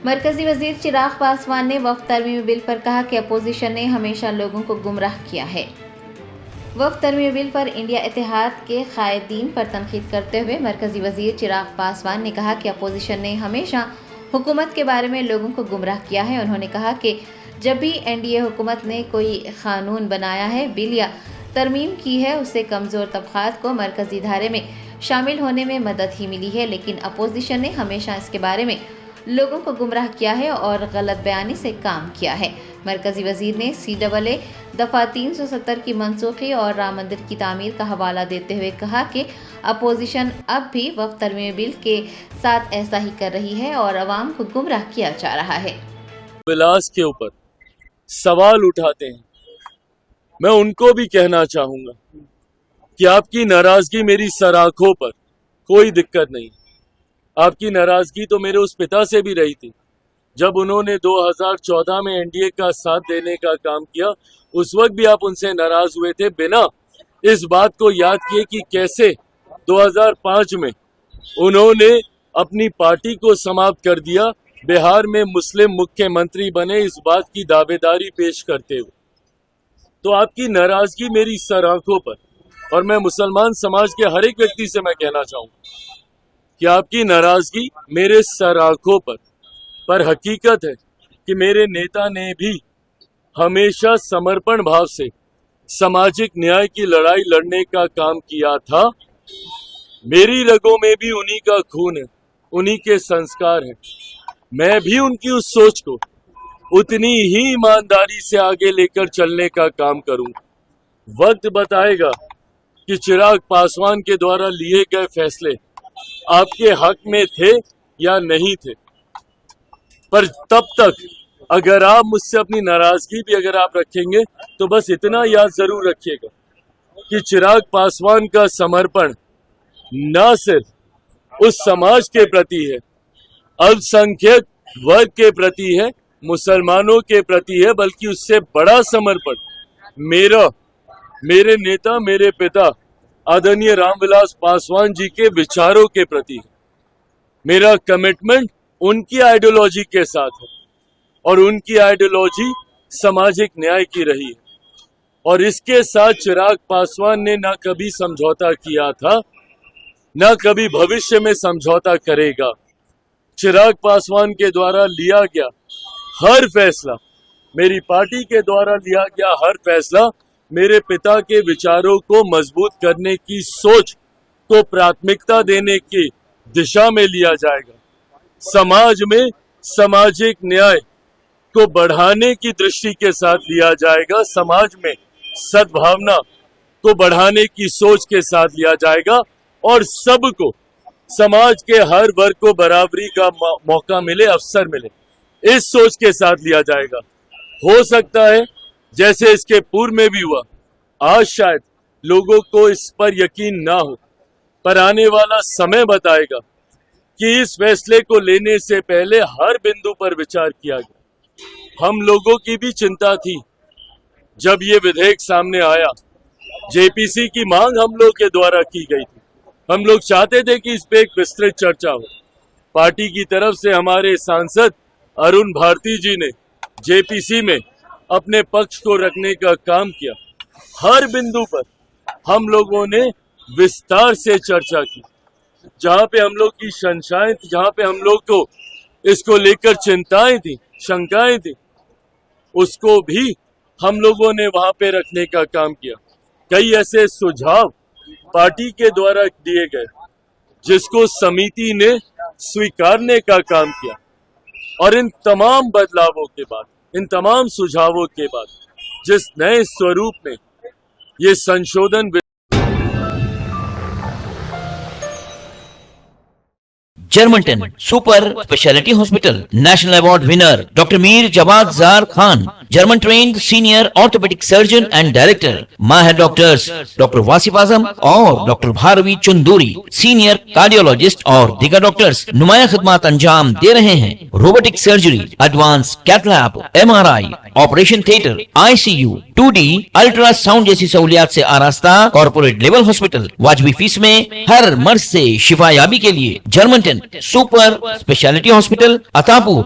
मरकजी वजीर चिराग पासवान ने वक्फ तरमीमी बिल पर कहा कि अपोजिशन ने हमेशा लोगों को गुमराह किया है। वक्फ तरमीमी बिल पर इंडिया इत्तेहाद के कायदीन पर तनकीद करते हुए मरकजी वजीर चिराग पासवान ने कहा कि अपोजिशन ने हमेशा हुकूमत के बारे में लोगों को गुमराह किया है। उन्होंने कहा कि जब भी एनडीए हुकूमत ने कोई कानून बनाया है, बिल या तरमीम की है, उससे कमज़ोर तबक़ात को मरकजी धारे में शामिल होने में मदद ही मिली है, लेकिन अपोजिशन ने हमेशा इसके बारे में लोगों को गुमराह किया है और गलत बयानी से काम किया है। मरकजी वजीर ने CAA दफ़ा 370 की मनसूखी और राम मंदिर की तामीर का हवाला देते हुए कहा कि अपोजिशन अब भी वक्फ तरमीमी बिल के साथ ऐसा ही कर रही है और अवाम को गुमराह किया जा रहा है। विलास के ऊपर सवाल उठाते हैं, मैं उनको भी कहना चाहूंगा कि आपकी नाराजगी मेरी सराखों पर कोई दिक्कत नहीं। आपकी नाराजगी तो मेरे उस पिता से भी रही थी जब उन्होंने 2014 में एनडीए का साथ देने का काम किया। उस वक्त भी आप उनसे नाराज हुए थे, बिना इस बात को याद किए कि कैसे 2005 में उन्होंने अपनी पार्टी को समाप्त कर दिया, बिहार में मुस्लिम मुख्यमंत्री बने इस बात की दावेदारी पेश करते हुए। तो आपकी नाराजगी मेरी सर आंखों पर, और मैं मुसलमान समाज के हर एक व्यक्ति से मैं कहना चाहूंगा कि आपकी नाराजगी मेरे सर आंखों पर हकीकत है कि मेरे नेता ने भी हमेशा समर्पण भाव से सामाजिक न्याय की लड़ाई लड़ने का काम किया था। मेरी रगों में भी उन्हीं का खून है, उन्हीं के संस्कार हैं। मैं भी उनकी उस सोच को उतनी ही ईमानदारी से आगे लेकर चलने का काम करूंगा। वक्त बताएगा कि चिराग पासवान के द्वारा लिए गए फैसले आपके हक में थे या नहीं थे, पर तब तक अगर आप मुझसे अपनी नाराजगी भी अगर आप रखेंगे तो बस इतना याद जरूर रखिएगा कि चिराग पासवान का समर्पण न सिर्फ उस समाज के प्रति है, अल्पसंख्यक वर्ग के प्रति है, मुसलमानों के प्रति है, बल्कि उससे बड़ा समर्पण मेरे नेता, मेरे पिता आदरणीय रामविलास पासवान जी के विचारों के प्रति है। मेरा कमिटमेंट उनकी आइडियोलॉजी के साथ है और उनकी आइडियोलॉजी सामाजिक न्याय की रही है, और इसके साथ चिराग पासवान ने ना कभी समझौता किया था, ना कभी भविष्य में समझौता करेगा। चिराग पासवान के द्वारा लिया गया हर फैसला, मेरी पार्टी के द्वारा लिया गया हर फैसला मेरे पिता के विचारों को मजबूत करने की सोच को प्राथमिकता देने की दिशा में लिया जाएगा। समाज में सामाजिक न्याय को बढ़ाने की दृष्टि के साथ लिया जाएगा, समाज में सद्भावना को बढ़ाने की सोच के साथ लिया जाएगा, और सबको, समाज के हर वर्ग को बराबरी का मौका मिले, अवसर मिले, इस सोच के साथ लिया जाएगा। हो सकता है जैसे इसके पूर्व में भी हुआ, आज शायद लोगों को इस पर यकीन ना हो, पर आने वाला समय बताएगा कि इस फैसले को लेने से पहले हर बिंदु पर विचार किया गया। हम लोगों की भी चिंता थी जब ये विधेयक सामने आया, जेपीसी की मांग हम लोग के द्वारा की गई थी। हम लोग चाहते थे कि इस पे एक विस्तृत चर्चा हो। पार्टी की तरफ से हमारे सांसद अरुण भारती जी ने जेपीसी में अपने पक्ष को रखने का काम किया। हर बिंदु पर हम लोगों ने विस्तार से चर्चा की। जहां पे हम लोग की शंकाएं थी, जहां पे हम लोग को इसको लेकर चिंताएं थी, शंकाएं थी, उसको भी हम लोगों ने वहां पे रखने का काम किया। कई ऐसे सुझाव पार्टी के द्वारा दिए गए जिसको समिति ने स्वीकारने का काम किया, और इन तमाम बदलावों के बाद, इन तमाम सुझावों के बाद जिस नए स्वरूप में ये संशोधन जर्मनटन super speciality hospital national award winner doctor Mir Jawad Zar Khan, German trained senior orthopedic surgeon and director, माहिर डॉक्टर्स डॉक्टर वासिफ आजम और doctor Bharvi Chanduri, senior cardiologist और दीगर डॉक्टर्स नुमाया खिदमत अंजाम दे रहे हैं। Robotic surgery, advance cath lab, MRI, operation theatre, ICU, 2D ultrasound जैसी सहूलियात से आरास्ता कॉर्पोरेट लेवल हॉस्पिटल। वाजबी फीस में हर मर्ज से शिफायाबी के लिए Germanton super speciality hospital, Attapur.